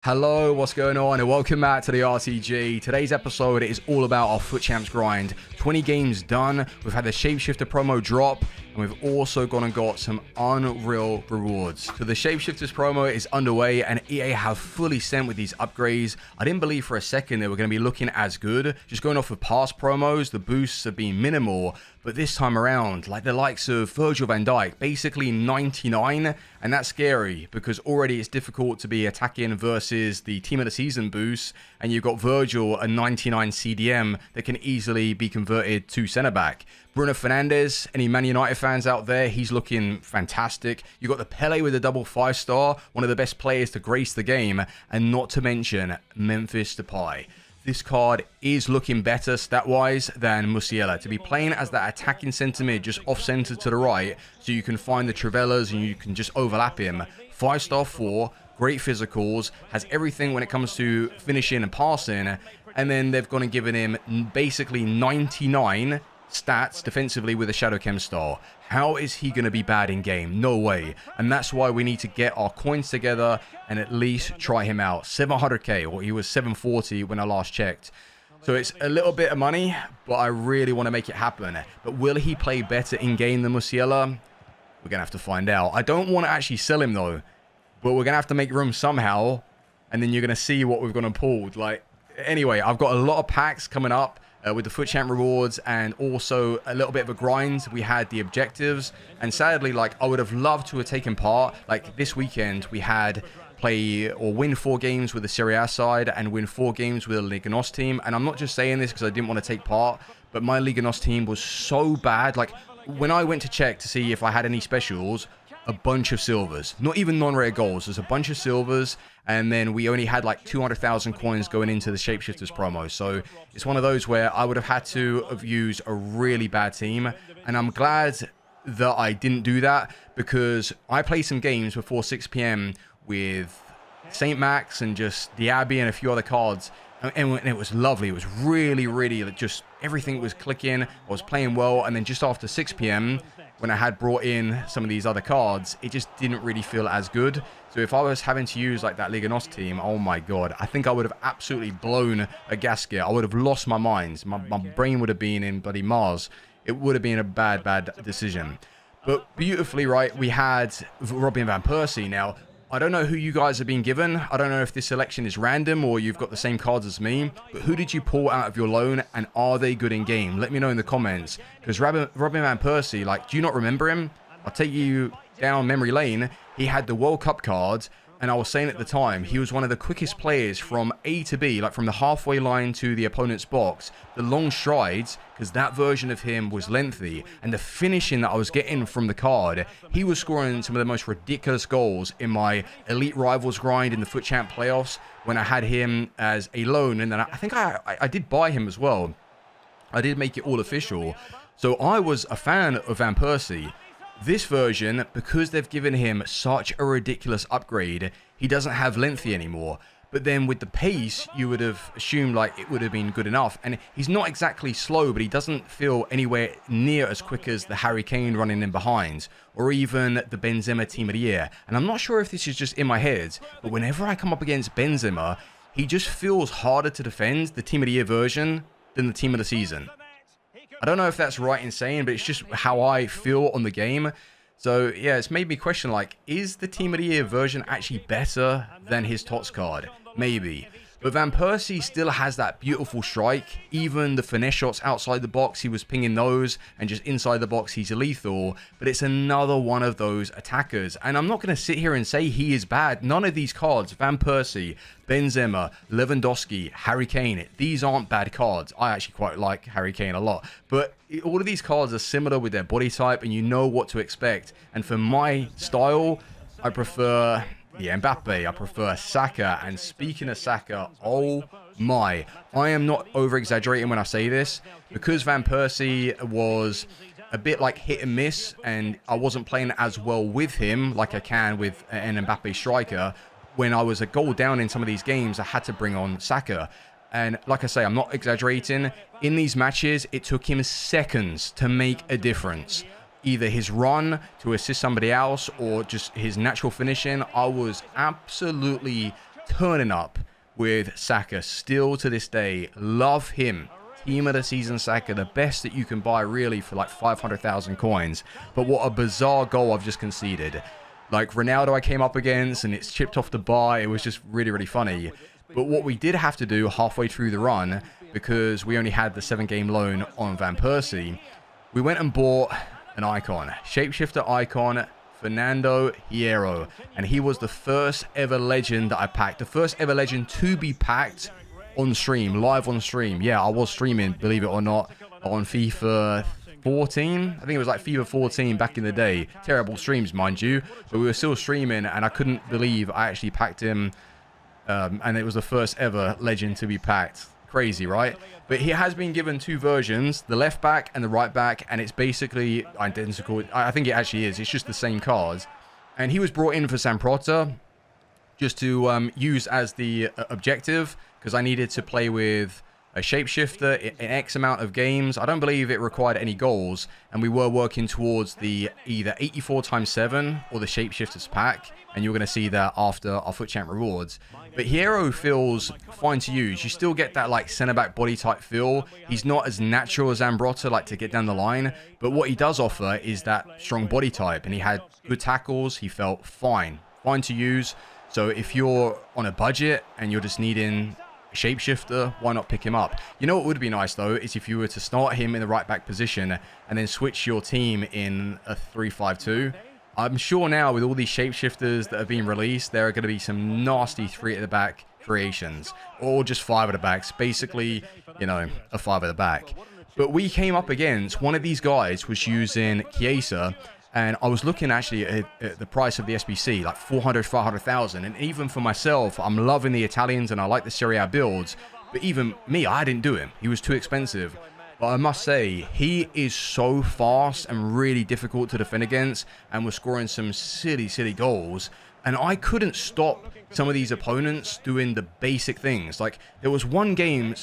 Hello, what's going on, and welcome back to the RTG. Today's episode is all about our Foot Champs grind. 20 games done, we've had the Shapeshifter promo drop, and we've also gone and got some unreal rewards. So the Shapeshifters promo is underway, and EA have fully sent with these upgrades. I didn't believe for a second they were going to be looking as good. Just going off of past promos, the boosts have been minimal, but this time around, like the likes of Virgil van Dijk, basically 99, and that's scary because already it's difficult to be attacking versus the team of the season boost, and you've got Virgil, a 99 CDM that can easily be converted to centre back. Bruno Fernandes, any Man United fans out there, he's looking fantastic. You got the Pele with a double 5-star, one of the best players to grace the game, and not to mention Memphis Depay. This card is looking better stat-wise than Musiala. To be playing as that attacking centre mid just off-centre to the right, so you can find the Trivellas and you can just overlap him. 5-star 4, great physicals, has everything when it comes to finishing and passing, and then they've gone and given him basically 99 stats defensively with a Shadow Chem star. How is he going to be bad in game? No way. And that's why we need to get our coins together and at least try him out. 700k, or he was 740 when I last checked. So it's a little bit of money, but I really want to make it happen. But will he play better in game than Musiala? We're going to have to find out. I don't want to actually sell him though, but we're going to have to make room somehow. And then you're going to see what we're going to pull. Like, anyway, I've got a lot of packs coming up. With the Foot Champ rewards and also a little bit of a grind. We had the objectives, and sadly, like, I would have loved to have taken part. Like this weekend we had play or win 4 games with the Serie A side and win 4 games with the Liga NOS team. And I'm not just saying this because I didn't want to take part, but my Liga NOS team was so bad. Like when I went to check to see if I had any specials, a bunch of silvers, not even non-rare goals. There's a bunch of silvers, and then we only had like 200,000 coins going into the Shapeshifters promo. So it's one of those where I would have had to have used a really bad team, and I'm glad that I didn't do that because I played some games before 6 p.m. with St. Max and just Diaby and a few other cards, and it was lovely. It was really just everything was clicking. I was playing well, and then just after 6 p.m. when I had brought in some of these other cards, it just didn't really feel as good. So if I was having to use like that Liga NOS team, oh my god, I think I would have absolutely blown a gasket. I would have lost my mind. My brain would have been in bloody Mars. It would have been a bad decision. But beautifully, right, we had Robin van Persie. Now, I don't know who you guys have been given. I don't know if this selection is random or you've got the same cards as me. But who did you pull out of your loan, and are they good in game? Let me know in the comments. Because Robin van Persie, like, do you not remember him? I'll take you down memory lane. He had the World Cup cards, and I was saying at the time, he was one of the quickest players from A to B, like from the halfway line to the opponent's box. The long strides, because that version of him was lengthy, and the finishing that I was getting from the card, he was scoring some of the most ridiculous goals in my Elite Rivals grind in the Foot Champ playoffs when I had him as a loan, and then I think I did buy him as well. I did make it all official. So I was a fan of Van Persie. This version, because they've given him such a ridiculous upgrade, he doesn't have lengthy anymore. But then with the pace, you would have assumed like it would have been good enough. And he's not exactly slow, but he doesn't feel anywhere near as quick as the Harry Kane running in behind, or even the Benzema Team of the Year. And I'm not sure if this is just in my head, but whenever I come up against Benzema, he just feels harder to defend, the Team of the Year version, than the Team of the Season. I don't know if that's right in saying, but it's just how I feel on the game. So yeah, it's made me question, like, is the Team of the Year version actually better than his TOTS card? Maybe. But Van Persie still has that beautiful strike. Even the finesse shots outside the box, he was pinging those, and just inside the box, he's lethal. But it's another one of those attackers. And I'm not going to sit here and say he is bad. None of these cards, Van Persie, Benzema, Lewandowski, Harry Kane, these aren't bad cards. I actually quite like Harry Kane a lot. But all of these cards are similar with their body type, and you know what to expect. And for my style, I prefer... yeah, Mbappe, I prefer Saka. And speaking of Saka, oh my, I am not over-exaggerating when I say this, because Van Persie was a bit like hit and miss, and I wasn't playing as well with him like I can with an Mbappe striker. When I was a goal down in some of these games, I had to bring on Saka. And like I say, I'm not exaggerating. In these matches, it took him seconds to make a difference. Either his run to assist somebody else or just his natural finishing. I was absolutely turning up with Saka. Still to this day, love him. Team of the season Saka, the best that you can buy really for like 500,000 coins. But what a bizarre goal I've just conceded. Like Ronaldo I came up against and it's chipped off the bar. It was just really, really funny. But what we did have to do halfway through the run, because we only had the 7-game loan on Van Persie, we went and bought an icon. Shapeshifter icon, Fernando Hierro. And he was the first ever legend that I packed. The first ever legend to be packed on stream, live on stream. Yeah, I was streaming, believe it or not, on FIFA 14. I think it was like FIFA 14 back in the day. Terrible streams, mind you. But we were still streaming, and I couldn't believe I actually packed him. And it was the first ever legend to be packed. Crazy, right? But he has been given 2 versions, the left back and the right back, and it's basically identical. I think it actually is. It's just the same cards. And he was brought in for Samprota just to use as the objective, because I needed to play with a Shapeshifter in X amount of games. I don't believe it required any goals, and we were working towards the either 84x7 or the Shapeshifters pack, and you're going to see that after our Foot Champ rewards. But Hierro feels fine to use. You still get that like centre-back body type feel. He's not as natural as Zambrotta, like to get down the line, but what he does offer is that strong body type, and he had good tackles. He felt fine to use. So if you're on a budget and you're just needing a Shapeshifter, why not pick him up? You know what would be nice though, is if you were to start him in the right back position and then switch your team in a 3-5-2. I'm sure now with all these Shapeshifters that have been released, there are going to be some nasty 3 at the back creations, or just 5 at the backs. Basically, you know, a 5 at the back. But we came up against one of these guys was using Chiesa, and I was looking actually at the price of the SBC, like 400, 500,000. And even for myself, I'm loving the Italians and I like the Serie A builds. But even me, I didn't do him. He was too expensive. But I must say, he is so fast and really difficult to defend against, and was scoring some silly, silly goals. And I couldn't stop some of these opponents doing the basic things. Like, there was one game,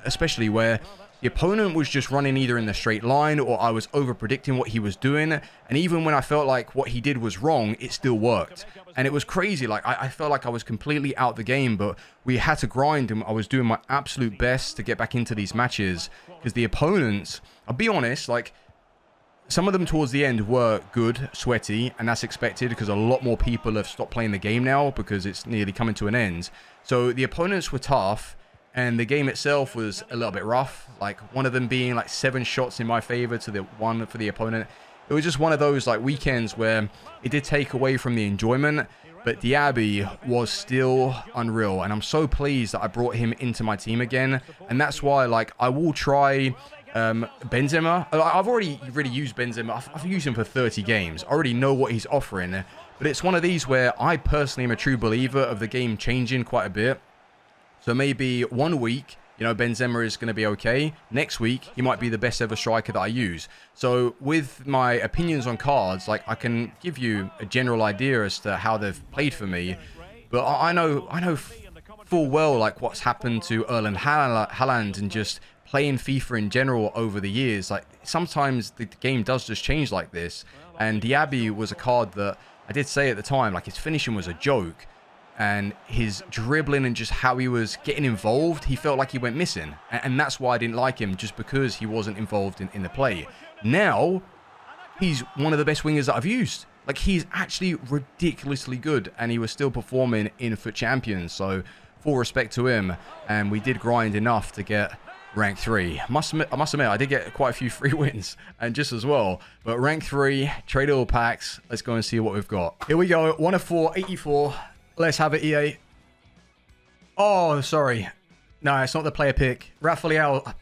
especially, where the opponent was just running either in the straight line, or I was over-predicting what he was doing. And even when I felt like what he did was wrong, it still worked. And it was crazy. Like, I felt like I was completely out the game, but we had to grind, and I was doing my absolute best to get back into these matches. Because the opponents, I'll be honest, like, some of them towards the end were good, sweaty, and that's expected because a lot more people have stopped playing the game now because it's nearly coming to an end. So the opponents were tough, and the game itself was a little bit rough. Like, one of them being like 7 shots in my favor to the 1 for the opponent. It was just one of those like weekends where it did take away from the enjoyment, but Diaby was still unreal, and I'm so pleased that I brought him into my team again. And that's why, like, I will try Benzema. I've already really used Benzema. I've used him for 30 games. I already know what he's offering, but it's one of these where I personally am a true believer of the game changing quite a bit. So maybe 1 week, you know, Benzema is going to be okay. Next week, he might be the best ever striker that I use. So with my opinions on cards, like, I can give you a general idea as to how they've played for me. But I know full well, like, what's happened to Erling Haaland and just playing FIFA in general over the years. Like, sometimes the game does just change like this. And Diaby was a card that I did say at the time, like, his finishing was a joke. And his dribbling and just how he was getting involved, he felt like he went missing. And that's why I didn't like him, just because he wasn't involved in the play. Now, he's one of the best wingers that I've used. Like, he's actually ridiculously good, and he was still performing in FUT Champions. So, full respect to him. And we did grind enough to get rank 3. I must admit, I did get quite a few free wins, and just as well. But rank 3, trade all packs. Let's go and see what we've got. Here we go. 1 of 4, 84. Let's have it, EA. Oh, sorry. No, it's not the player pick. Rafael. You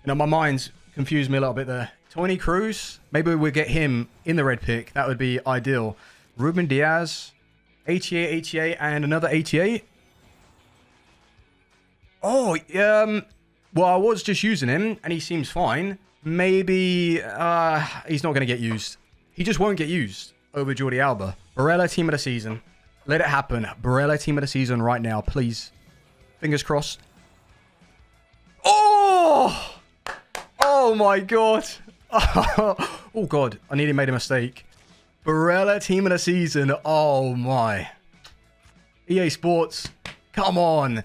know, my mind's confused me a little bit there. Tony Cruz. Maybe we'll get him in the red pick. That would be ideal. Ruben Diaz. 88, 88, and another 88. Oh, well, I was just using him, and he seems fine. Maybe he's not going to get used. He just won't get used over Jordi Alba. Barella, team of the season. Let it happen. Barella, team of the season right now, please. Fingers crossed. Oh! Oh, my God. Oh, God. I nearly made a mistake. Barella, team of the season. Oh, my. EA Sports, come on.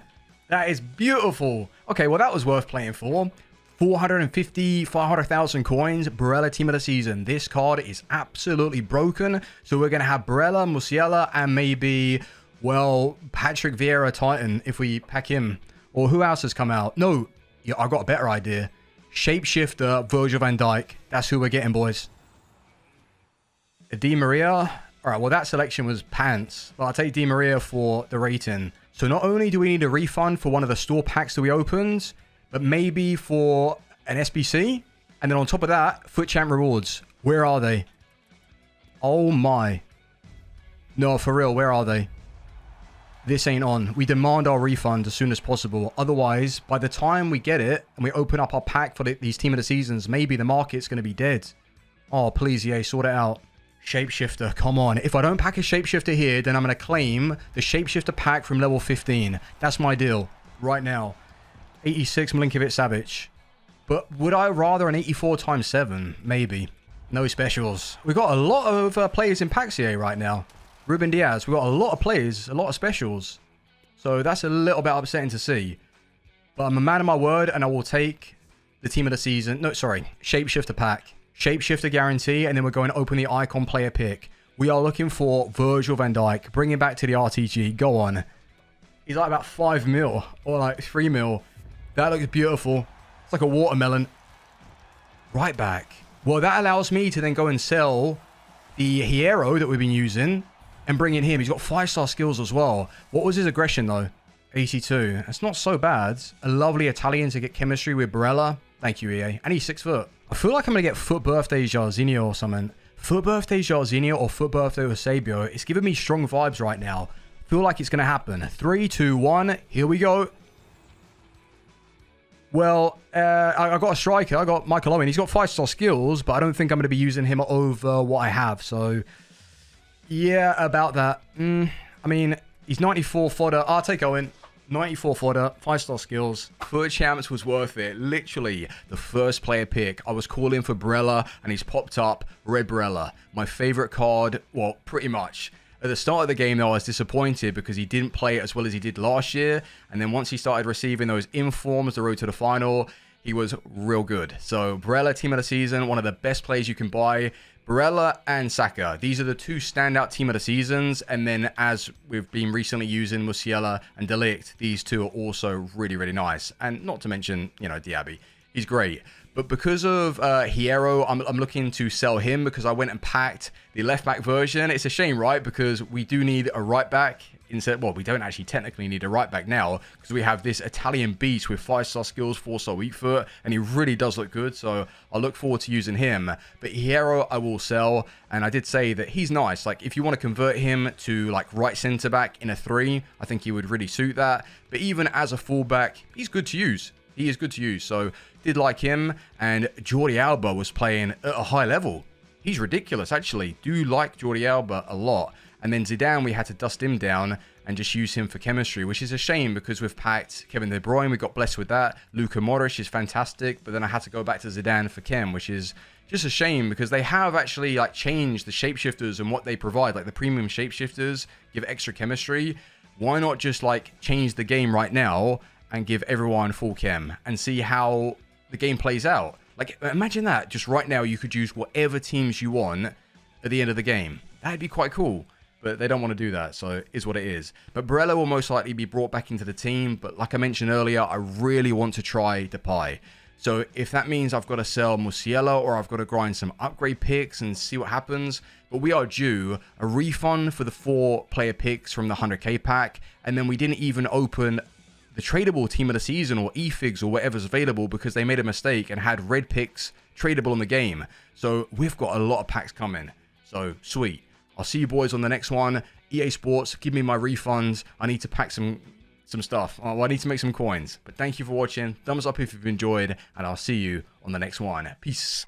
That is beautiful. Okay, well, that was worth playing for. 500,000 coins, Barella Team of the Season. This card is absolutely broken. So we're going to have Barella, Musiala, and maybe, well, Patrick Vieira Titan if we pack him. Or who else has come out? No, yeah, I got a better idea. Shapeshifter, Virgil van Dijk. That's who we're getting, boys. Di Maria. All right, well, that selection was pants. But I'll take Di Maria for the rating. So not only do we need a refund for one of the store packs that we opened, but maybe for an SBC. And then on top of that, Foot Champ rewards. Where are they? Oh my. No, for real, where are they? This ain't on. We demand our refund as soon as possible. Otherwise, by the time we get it and we open up our pack for these Team of the Seasons, maybe the market's going to be dead. Oh, please, EA, sort it out. Shapeshifter, come on. If I don't pack a Shapeshifter here, then I'm going to claim the Shapeshifter pack from level 15. That's my deal right now. 86 Milinkovic-Savic. But would I rather an 84 times 7? Maybe. No specials. We've got a lot of players in packs here right now. Ruben Diaz. We've got a lot of players, a lot of specials. So that's a little bit upsetting to see. But I'm a man of my word, and I will take the Team of the Season. No, sorry. Shapeshifter pack. Shapeshifter guarantee, and then we're going to open the icon player pick. We are looking for Virgil van Dijk. Bring him back to the RTG. Go on. He's like about 5 mil or like 3 mil. That looks beautiful. It's like a watermelon. Right back. Well, that allows me to then go and sell the hero that we've been using and bring in him. He's got 5-star skills as well. What was his aggression, though? 82. That's not so bad. A lovely Italian to get chemistry with Barella. Thank you, EA. And he's 6 foot. I feel like I'm going to get Foot Birthday Jarzinho or something. Foot Birthday Jarzinho or Foot Birthday Eusebio. It's giving me strong vibes right now. I feel like it's going to happen. 3, 2, 1. Here we go. Well, I got a striker. I got Michael Owen. He's got 5-star skills, but I don't think I'm going to be using him over what I have. So, yeah, about that. I mean, he's 94 fodder. I'll take Owen. 94 fodder, 5-star skills. Foot Champs was worth it. Literally, the first player pick. I was calling for Barella, and he's popped up. Red Barella. My favorite card. Well, pretty much. At the start of the game, though, I was disappointed because he didn't play it as well as he did last year. And then once he started receiving those informs, the road to the final, he was real good. So, Barella, Team of the Season, one of the best players you can buy. Barella and Saka. These are the two standout Team of the Seasons. And then, as we've been recently using Musiala and De Ligt, these two are also really, really nice. And not to mention, you know, Diaby. He's great. But because of Hierro, I'm looking to sell him because I went and packed the left-back version. It's a shame, right? Because we do need a right-back instead. Well, we don't actually technically need a right-back now because we have this Italian beast with 5-star skills, 4-star weak foot, and he really does look good. So I look forward to using him. But Hierro, I will sell. And I did say that he's nice. Like, if you want to convert him to, like, right centre-back in a 3, I think he would really suit that. But even as a fullback, he's good to use. He is good to use, so did like him. And Jordi Alba was playing at a high level. He's ridiculous, actually. Do like Jordi Alba a lot. And then Zidane, we had to dust him down and just use him for chemistry, which is a shame because we've packed Kevin De Bruyne. We got blessed with that. Luka Modric is fantastic, but then I had to go back to Zidane for chem, which is just a shame because they have actually like changed the shapeshifters and what they provide. Like the premium shapeshifters give extra chemistry. Why not just like change the game right now and give everyone full chem and see how the game plays out? Like, imagine that. Just right now, you could use whatever teams you want at the end of the game. That'd be quite cool. But they don't want to do that, so it is what it is. But Barella will most likely be brought back into the team. But like I mentioned earlier, I really want to try Depay. So if that means I've got to sell Musiala or I've got to grind some upgrade picks and see what happens. But we are due a refund for the 4-player picks from the 100k pack. And then we didn't even open the tradable Team of the Season or eFigs or whatever's available because they made a mistake and had red picks tradable in the game. So we've got a lot of packs coming. So sweet. I'll see you boys on the next one. EA Sports, give me my refunds. I need to pack some stuff. Oh, I need to make some coins. But thank you for watching. Thumbs up if you've enjoyed. And I'll see you on the next one. Peace.